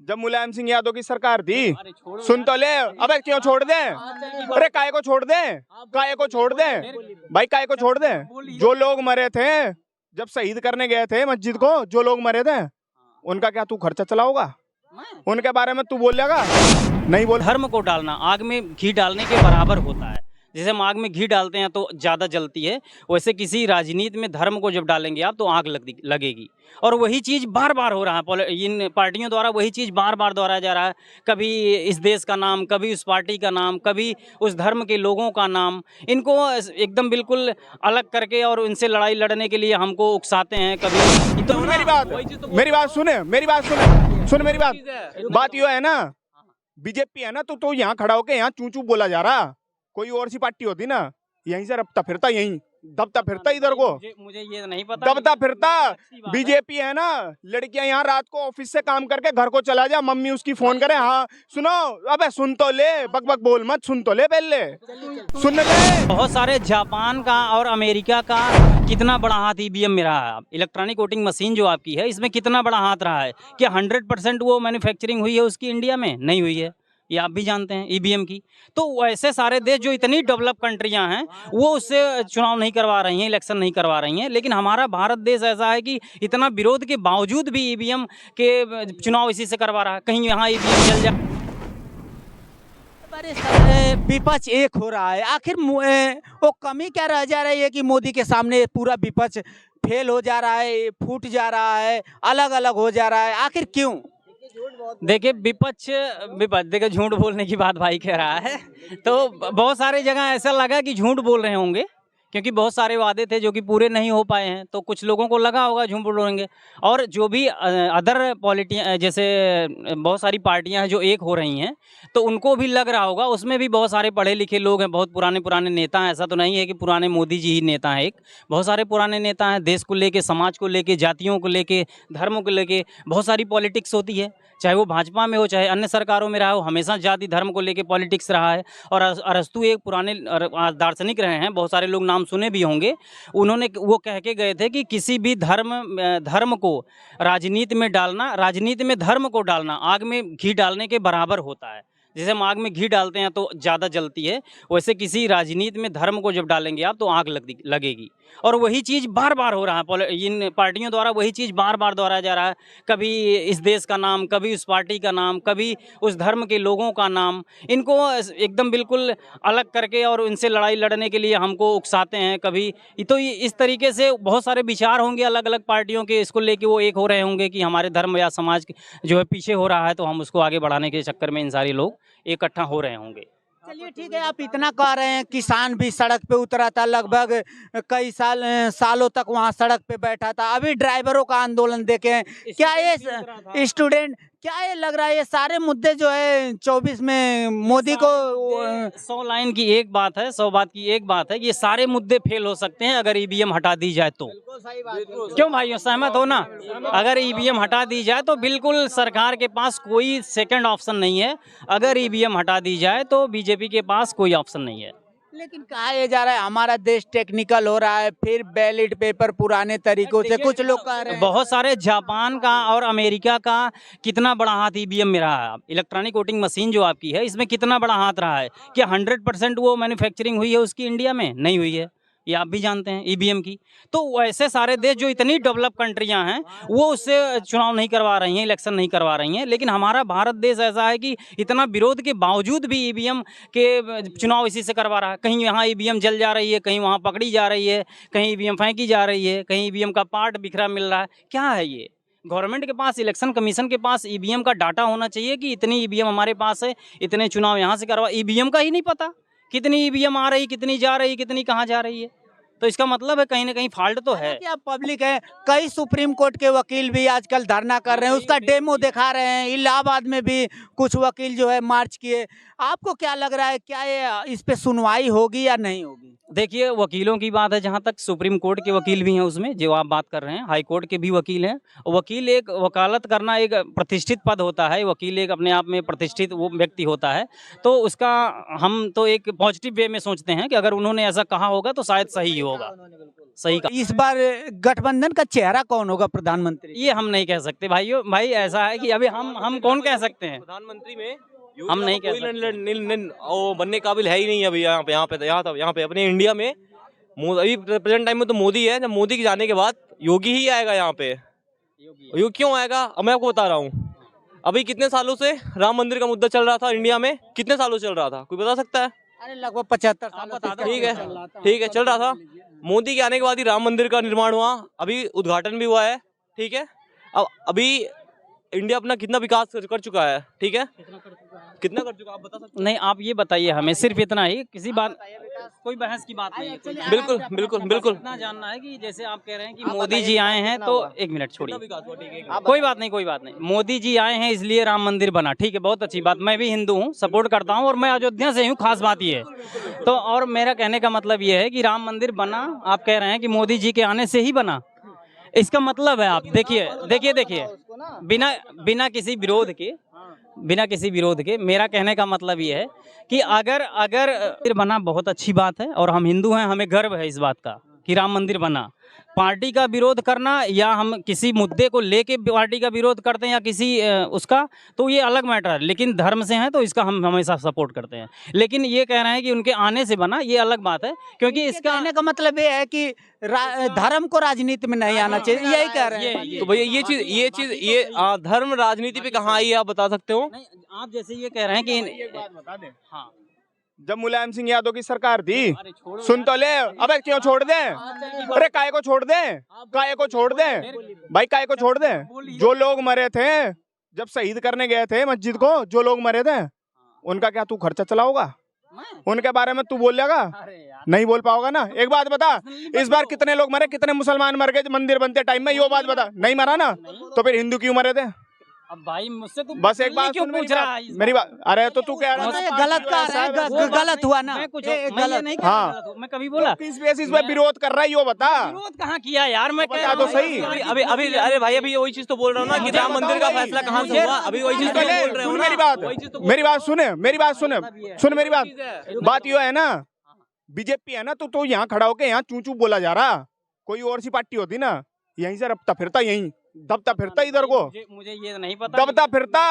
जब मुलायम सिंह यादव की सरकार थी, सुन तो ले। अबे क्यों छोड़ दे? अरे काय को छोड़ दे? काय को छोड़ दे भाई? काय को छोड़ दे? जो लोग मरे थे जब शहीद करने गए थे मस्जिद को, जो लोग मरे थे उनका क्या तू खर्चा चलाओगा? उनके बारे में तू बोलेगा? नहीं बोल। धर्म को डालना आग में घी डालने के बराबर होता है। जैसे हम आग में घी डालते हैं तो ज़्यादा जलती है, वैसे किसी राजनीति में धर्म को जब डालेंगे आप तो आग लगेगी। और वही चीज़ बार बार हो रहा है, इन पार्टियों द्वारा वही चीज़ बार बार दोहराया जा रहा है। कभी इस देश का नाम, कभी उस पार्टी का नाम, कभी उस धर्म के लोगों का नाम, इनको एकदम बिल्कुल अलग करके और उनसे लड़ाई लड़ने के लिए हमको उकसाते हैं। कभी तो मेरी बात सुने, मेरी बात सुन मेरी बात ये है ना, बीजेपी है ना, तो यहाँ खड़ा होके यहाँ चू चू बोला जा रहा। कोई और सी पार्टी होती ना, यहीं से रपता फिरता, यहीं दबता फिरता इधर को। मुझे ये नहीं पता, दबता फिरता। बीजेपी है ना, लड़कियां यहाँ रात को ऑफिस से काम करके घर को चला जा, मम्मी उसकी फोन करे, हाँ सुनो, अबे सुन तो ले, बक बक बोल मत, सुन तो ले, पहले सुन ले। बहुत सारे जापान का और अमेरिका का कितना बड़ा हाथ ईवीएम में रहा है। इलेक्ट्रॉनिक वोटिंग मशीन जो आपकी है, इसमें कितना बड़ा हाथ रहा है कि 100% वो मैन्युफैक्चरिंग हुई है उसकी इंडिया में? नहीं हुई है, ये आप भी जानते हैं ईवीएम की। तो वैसे सारे देश जो इतनी डेवलप कंट्रियां हैं वो उससे चुनाव नहीं करवा रही हैं, इलेक्शन नहीं करवा रही हैं, लेकिन हमारा भारत देश ऐसा है कि इतना विरोध के बावजूद भी ईवीएम के चुनाव इसी से करवा रहा है। कहीं यहाँ ईवीएम जल जाए। विपक्ष एक हो रहा है, आखिर वो कमी क्या रह जा रही है कि मोदी के सामने पूरा विपक्ष फेल हो जा रहा है, फूट जा रहा है, अलग अलग हो जा रहा है, आखिर क्यों? देखिए विपक्ष देखिए झूठ बोलने की बात भाई कह रहा है, तो बहुत सारे जगह ऐसा लगा कि झूठ बोल रहे होंगे, क्योंकि बहुत सारे वादे थे जो कि पूरे नहीं हो पाए हैं, तो कुछ लोगों को लगा होगा झूठ बोलेंगे। और जो भी अदर पॉलिटियाँ, जैसे बहुत सारी पार्टियां हैं जो एक हो रही हैं, तो उनको भी लग रहा होगा, उसमें भी बहुत सारे पढ़े लिखे लोग हैं, बहुत पुराने नेता हैं। ऐसा तो नहीं है कि पुराने मोदी जी ही नेता हैं, बहुत सारे पुराने नेता हैं। देश को लेके, समाज को लेके, जातियों को लेके, धर्मों को लेके बहुत सारी पॉलिटिक्स होती है, चाहे वो भाजपा में हो चाहे अन्य सरकारों में रहा हो, हमेशा जाति धर्म को लेके पॉलिटिक्स रहा है। और अरस्तु एक पुराने दार्शनिक रहे हैं, बहुत सारे लोग नाम सुने भी होंगे। उन्होंने वो कह के गए थे कि किसी भी धर्म को राजनीति में डालना, राजनीति में धर्म को डालना आग में घी डालने के बराबर होता है। जैसे हम आग में घी डालते हैं तो ज़्यादा जलती है, वैसे किसी राजनीति में धर्म को जब डालेंगे आप तो आग लगेगी। और वही चीज़ बार बार हो रहा है, इन पार्टियों द्वारा वही चीज़ बार बार दोहराया जा रहा है। कभी इस देश का नाम, कभी उस पार्टी का नाम, कभी उस धर्म के लोगों का नाम, इनको एकदम बिल्कुल अलग करके और उनसे लड़ाई लड़ने के लिए हमको उकसाते हैं। कभी तो इस तरीके से बहुत सारे विचार होंगे अलग अलग पार्टियों के, इसको लेके वो एक हो रहे होंगे कि हमारे धर्म या समाज जो है पीछे हो रहा है, तो हम उसको आगे बढ़ाने के चक्कर में इन सारे लोग इकट्ठा हो रहे होंगे। चलिए ठीक है, आप इतना कह रहे हैं, किसान भी सड़क पे उतरा था, लगभग कई सालों तक वहाँ सड़क पे बैठा था। अभी ड्राइवरों का आंदोलन देखें, क्या ये स्टूडेंट, क्या ये लग रहा है ये सारे मुद्दे जो है 24 में मोदी को 100 लाइन की एक बात है, 100 बात की एक बात है, ये सारे मुद्दे फेल हो सकते हैं अगर ईवीएम हटा दी जाए तो। क्यों भाइयों, सहमत हो ना? अगर ईवीएम हटा दी जाए तो बिल्कुल सरकार के पास कोई सेकंड ऑप्शन नहीं है। अगर ईवीएम हटा दी जाए तो बीजेपी के पास कोई ऑप्शन नहीं है। लेकिन कहा यह जा रहा है हमारा देश टेक्निकल हो रहा है, फिर बैलेट पेपर पुराने तरीकों से, कुछ लोग कह रहे हैं। बहुत सारे जापान का और अमेरिका का कितना बड़ा हाथ ईवीएम में रहा है। इलेक्ट्रॉनिक वोटिंग मशीन जो आपकी है, इसमें कितना बड़ा हाथ रहा है कि 100% वो मैन्युफैक्चरिंग हुई है उसकी इंडिया में? नहीं हुई है, ये आप भी जानते हैं ईवीएम की। तो वैसे सारे देश जो इतनी डेवलप कंट्रियां हैं वो उससे चुनाव नहीं करवा रही हैं, इलेक्शन नहीं करवा रही हैं, लेकिन हमारा भारत देश ऐसा है कि इतना विरोध के बावजूद भी ईवीएम के चुनाव इसी से करवा रहा है। कहीं यहाँ ईवीएम जल जा रही है, कहीं वहाँ पकड़ी जा रही है, कहीं ईवीएम फेंकी जा रही है, कहीं ईवीएम का पार्ट बिखरा मिल रहा है। क्या है ये? गवर्नमेंट के पास, इलेक्शन कमीशन के पास ईवीएम का डाटा होना चाहिए कि इतनी ईवीएम हमारे पास है, इतने चुनाव यहाँ से करवा। ईवीएम का ही नहीं पता कितनी ईवीएम आ रही, कितनी जा रही, कितनी कहाँ जा रही है। तो इसका मतलब है कहीं ना कहीं फॉल्ट तो है। क्या पब्लिक है, कई सुप्रीम कोर्ट के वकील भी आजकल धरना कर रहे हैं, उसका डेमो दिखा रहे हैं। इलाहाबाद में भी कुछ वकील जो है मार्च किए। आपको क्या लग रहा है, क्या ये इस पे सुनवाई होगी या नहीं होगी? देखिए वकीलों की बात है, जहाँ तक सुप्रीम कोर्ट के वकील भी हैं उसमें जो आप बात कर रहे हैं, हाई कोर्ट के भी वकील हैं। वकील एक वकालत करना एक प्रतिष्ठित पद होता है, वकील एक अपने आप में प्रतिष्ठित वो व्यक्ति होता है। तो उसका हम तो एक पॉजिटिव वे में सोचते हैं कि अगर उन्होंने ऐसा कहा होगा तो शायद सही होगा। सही कहा। इस बार गठबंधन का चेहरा कौन होगा प्रधानमंत्री? ये हम नहीं कह सकते भाइयों, भाई ऐसा है कि अभी हम कौन कह सकते हैं? प्रधानमंत्री में हम नहीं कह कोई सकते। वो बनने काबिल है ही नहीं अभी यहाँ पे अपने इंडिया में। अभी प्रेजेंट टाइम में तो मोदी है, जब मोदी के जाने के बाद योगी ही आएगा यहाँ पे। योगी क्यों आएगा अब मैं आपको बता रहा हूँ। अभी कितने सालों से राम मंदिर का मुद्दा चल रहा था इंडिया में, कितने सालों से चल रहा था कोई बता सकता है? अरे लगभग 75 साल बता दो। ठीक है चल रहा था। मोदी के आने के बाद ही राम मंदिर का निर्माण हुआ, अभी उद्घाटन भी हुआ है। ठीक है, अब अभी इंडिया अपना कितना विकास कर चुका है? ठीक है, कितना कर चुका आप बता सकते नहीं, आप ये बताइए हमें, सिर्फ इतना ही, किसी बात कोई बहस की बात नहीं है। हैं? बिल्कुल बिल्कुल बिल्कुल। इतना जानना है कि जैसे आप कह रहे हैं कि मोदी जी आए हैं तो एक मिनट छोड़िए, कोई बात नहीं, कोई बात नहीं। मोदी जी आए हैं इसलिए राम मंदिर बना, ठीक है, बहुत अच्छी बात। मैं भी हिंदू हूँ, सपोर्ट करता हूँ और मैं अयोध्या से हूँ, खास बात ये है। तो और मेरा कहने का मतलब ये है कि राम मंदिर बना, आप कह रहे हैं कि मोदी जी के आने से ही बना, इसका मतलब है, आप देखिए बिना किसी विरोध के मेरा कहने का मतलब ये है कि अगर मंदिर बना बहुत अच्छी बात है और हम हिंदू हैं, हमें गर्व है इस बात का कि राम मंदिर बना। पार्टी का विरोध करना या हम किसी मुद्दे को लेके पार्टी का विरोध करते हैं या किसी उसका, तो ये अलग मैटर है, लेकिन धर्म से हैं तो इसका हम हमेशा सपोर्ट करते हैं। लेकिन ये कह रहे हैं कि उनके आने से बना, ये अलग बात है, क्योंकि इसका कहने का मतलब ये है कि धर्म को राजनीति में नहीं आना चाहिए, यही कह रहे हैं। तो भैया ये धर्म राजनीति पे कहाँ आई है आप बता सकते हो? नहीं, आप जैसे ये कह रहे हैं कि बता दे। हाँ, जब मुलायम सिंह यादव की सरकार थी, सुन तो ले, अबे क्यों छोड़ दे? अरे काय को छोड़ दे, काय को छोड़ दे भाई, काय को छोड़ दे। जो लोग मरे थे जब शहीद करने गए थे मस्जिद को, जो लोग मरे थे उनका क्या तू खर्चा चलाओगा? उनके बारे में तू बोलेगा? नहीं बोल पाओगा ना। एक बात बता, इस बार कितने लोग मरे, कितने मुसलमान मर गए मंदिर बनते टाइम में? यो बात बता। नहीं मरा ना, तो फिर हिंदू क्यों मरे थे? अब भाई मुझसे तो बस एक बात क्यों सुन, पूछ रहा है? मेरी बात। अरे तो तू कह रहा मुझसे था गलत कह रहा है, गलत हुआ ना, मैं कुछ ये मैं ये गलत। नहीं हाँ। कह रहा, मैं कभी बोला किस बेसिस पे विरोध कर रहा है यो बता। विरोध कहाँ किया यार, मैं बता तो सही। अभी अरे भाई अभी वही चीज तो बोल रहा हूँ ना कि राम मंदिर का फैसला कहाँ से हुआ, अभी वही चीज तो बोल रहे हो ना। मेरी बात मेरी बात सुने, मेरी बात सुने, सुन मेरी बात यो है ना, बीजेपी है ना, तो यहाँ खड़ा होके यहाँ चू चू बोला जा रहा। कोई और सी पार्टी होती ना, यहीं से रपता फिरता, यहीं दबता फिरता इधर को, मुझे ये नहीं पता, दबता फिरता।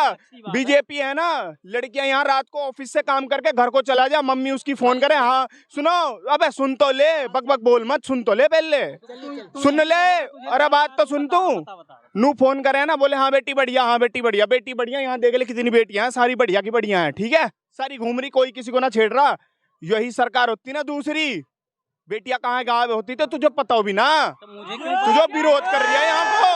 बीजेपी है ना, लड़कियां यहाँ रात को ऑफिस से काम करके घर को चला जा, मम्मी उसकी फोन करे, हाँ सुनो, अबे सुन तो ले, बक बक बोल मत, सुन तो ले, पहले सुन ले, अरे बात तो सुन तू। नू फोन करे ना, बोले हाँ बेटी बढ़िया, हाँ बेटी बढ़िया, बेटी बढ़िया, यहाँ देख ले कितनी बेटियां हैं, सारी बढ़िया की बढ़िया है, ठीक है, सारी घूम रही, कोई किसी को ना छेड़ रहा। यही सरकार होती ना दूसरी, बेटियां कहाँ गायब होती तो तुझे पता हो भी ना, तुझे विरोध कर रही है यहाँ को।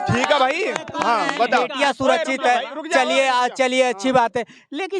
ठीक है भाई, हाँ बता। बेटियां सुरक्षित है, चलिए अच्छी बात है, लेकिन